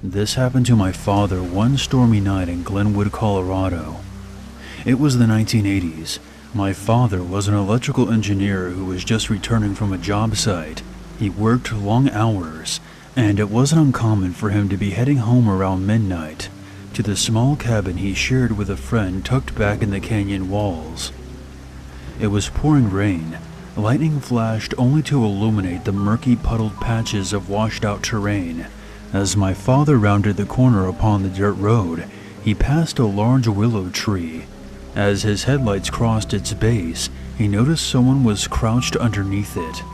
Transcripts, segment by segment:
This happened to my father one stormy night in Glenwood, Colorado. It was the 1980s. My father was an electrical engineer who was just returning from a job site. He worked long hours, and it wasn't uncommon for him to be heading home around midnight to the small cabin he shared with a friend tucked back in the canyon walls. It was pouring rain. Lightning flashed only to illuminate the murky puddled patches of washed-out terrain. As my father rounded the corner upon the dirt road, he passed a large willow tree. As his headlights crossed its base, he noticed someone was crouched underneath it.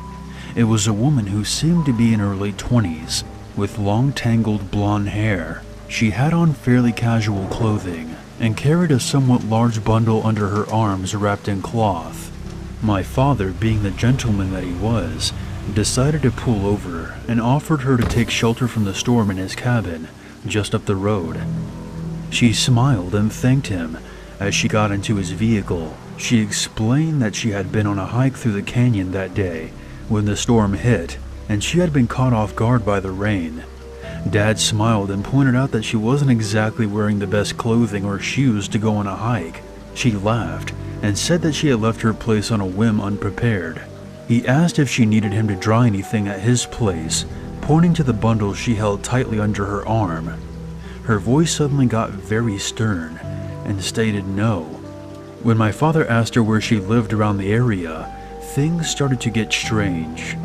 It was a woman who seemed to be in her late 20s, with long tangled blonde hair. She had on fairly casual clothing, and carried a somewhat large bundle under her arms wrapped in cloth. My father, being the gentleman that he was, decided to pull over and offered her to take shelter from the storm in his cabin, just up the road. She smiled and thanked him. As she got into his vehicle, she explained that she had been on a hike through the canyon that day when the storm hit, and she had been caught off guard by the rain. Dad smiled and pointed out that she wasn't exactly wearing the best clothing or shoes to go on a hike. She laughed and said that she had left her place on a whim unprepared. He asked if she needed him to dry anything at his place, pointing to the bundle she held tightly under her arm. Her voice suddenly got very stern and stated no. When my father asked her where she lived around the area, things started to get strange.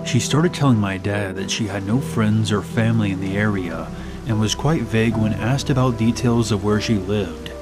She started telling my dad that she had no friends or family in the area and was quite vague when asked about details of where she lived.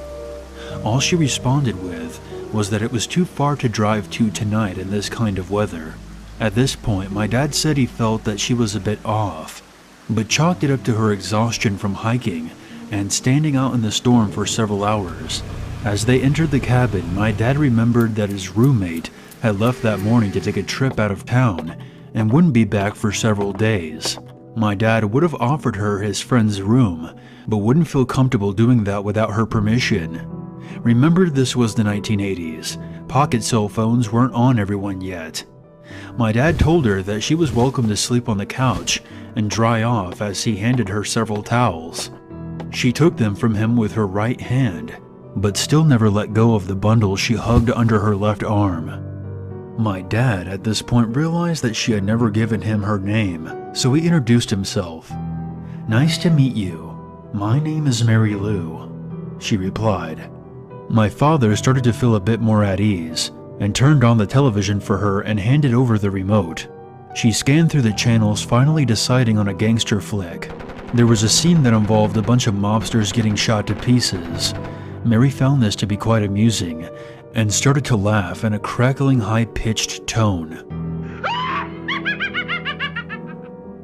All she responded with was that it was too far to drive to tonight in this kind of weather. At this point, my dad said he felt that she was a bit off, but chalked it up to her exhaustion from hiking and standing out in the storm for several hours. As they entered the cabin, my dad remembered that his roommate had left that morning to take a trip out of town and wouldn't be back for several days. My dad would have offered her his friend's room, but wouldn't feel comfortable doing that without her permission. Remember, this was the 1980s. Pocket cell phones weren't on everyone yet. My dad told her that she was welcome to sleep on the couch and dry off as he handed her several towels. She took them from him with her right hand, but still never let go of the bundle she hugged under her left arm. My dad at this point realized that she had never given him her name, so he introduced himself. "Nice to meet you. My name is Mary Lou," she replied. My father started to feel a bit more at ease and turned on the television for her and handed over the remote. She scanned through the channels, finally deciding on a gangster flick. There was a scene that involved a bunch of mobsters getting shot to pieces. Mary found this to be quite amusing and started to laugh in a crackling, high-pitched tone.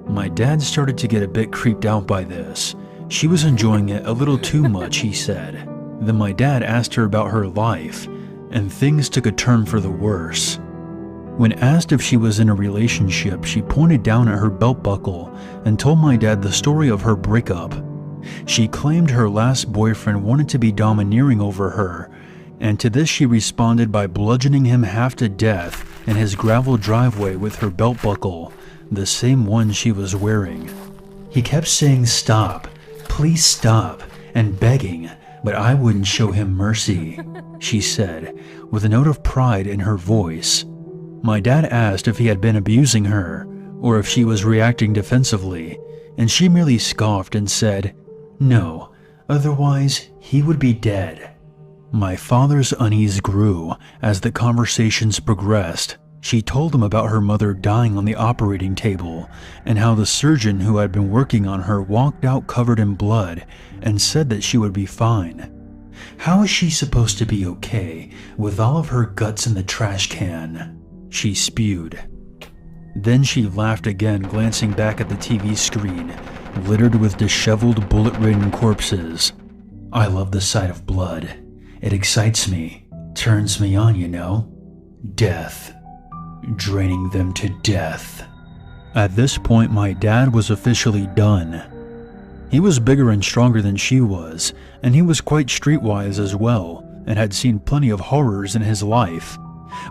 My dad started to get a bit creeped out by this. She was enjoying it a little too much, he said. Then my dad asked her about her life, and things took a turn for the worse. When asked if she was in a relationship, she pointed down at her belt buckle and told my dad the story of her breakup. She claimed her last boyfriend wanted to be domineering over her, and to this she responded by bludgeoning him half to death in his gravel driveway with her belt buckle, the same one she was wearing. He kept saying stop, please stop, and begging, but I wouldn't show him mercy, she said, with a note of pride in her voice. My dad asked if he had been abusing her, or if she was reacting defensively, and she merely scoffed and said, "No, otherwise he would be dead." My father's unease grew as the conversations progressed. She told him about her mother dying on the operating table and how the surgeon who had been working on her walked out covered in blood and said that she would be fine. How is she supposed to be okay with all of her guts in the trash can? She spewed. Then she laughed again, glancing back at the TV screen, littered with disheveled, bullet-ridden corpses. I love the sight of blood. It excites me, turns me on, you know. Death. Draining them to death. At this point, my dad was officially done. He was bigger and stronger than she was, and he was quite streetwise as well, and had seen plenty of horrors in his life.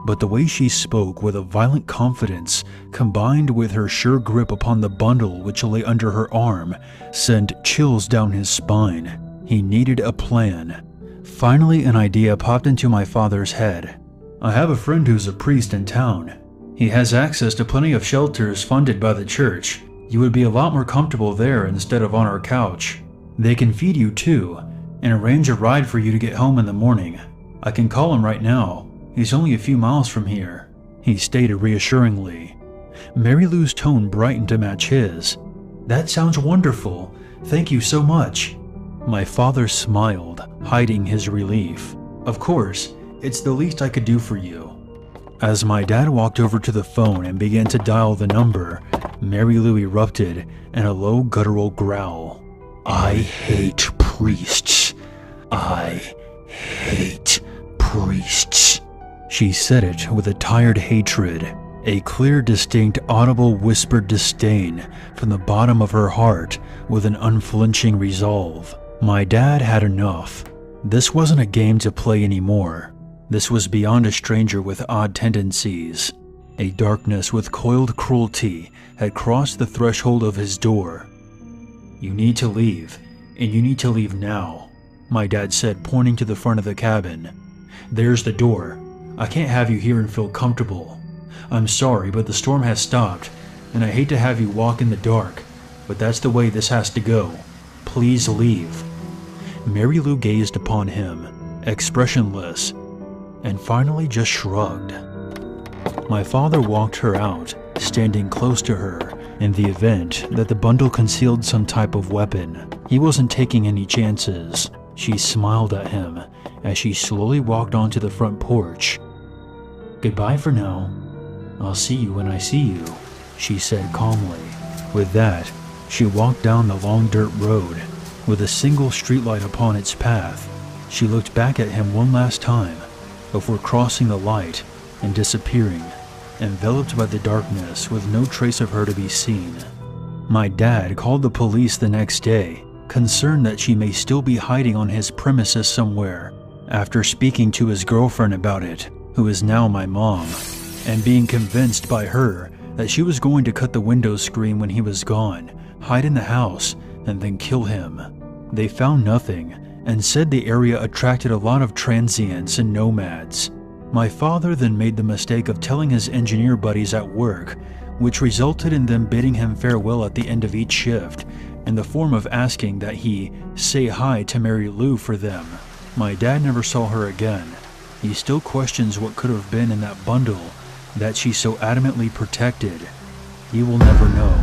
but the way she spoke with a violent confidence, combined with her sure grip upon the bundle which lay under her arm, sent chills down his spine. He needed a plan. Finally, an idea popped into my father's head. I have a friend who's a priest in town. He has access to plenty of shelters funded by the church. You would be a lot more comfortable there instead of on our couch. They can feed you too, and arrange a ride for you to get home in the morning. I can call him right now. He's only a few miles from here," he stated reassuringly. Mary Lou's tone brightened to match his. "That sounds wonderful. Thank you so much." My father smiled, hiding his relief. "Of course, it's the least I could do for you." As my dad walked over to the phone and began to dial the number, Mary Lou erupted in a low guttural growl. "I hate priests. I hate priests." She said it with a tired hatred, a clear, distinct, audible whispered disdain from the bottom of her heart with an unflinching resolve. My dad had enough. This wasn't a game to play anymore. This was beyond a stranger with odd tendencies. A darkness with coiled cruelty had crossed the threshold of his door. "You need to leave, and you need to leave now," my dad said, pointing to the front of the cabin. "There's the door. I can't have you here and feel comfortable. I'm sorry, but the storm has stopped, and I hate to have you walk in the dark, but that's the way this has to go. Please leave." Mary Lou gazed upon him, expressionless, and finally just shrugged. My father walked her out, standing close to her, in the event that the bundle concealed some type of weapon. He wasn't taking any chances. She smiled at him as she slowly walked onto the front porch. "Goodbye for now. I'll see you when I see you," she said calmly. With that, she walked down the long dirt road, with a single streetlight upon its path. She looked back at him one last time, before crossing the light and disappearing, enveloped by the darkness with no trace of her to be seen. My dad called the police the next day, concerned that she may still be hiding on his premises somewhere, after speaking to his girlfriend about it, who is now my mom, and being convinced by her that she was going to cut the window screen when he was gone, hide in the house, and then kill him. They found nothing, and said the area attracted a lot of transients and nomads. My father then made the mistake of telling his engineer buddies at work, which resulted in them bidding him farewell at the end of each shift, in the form of asking that he say hi to Mary Lou for them. My dad never saw her again. He still questions what could have been in that bundle that she so adamantly protected. He will never know.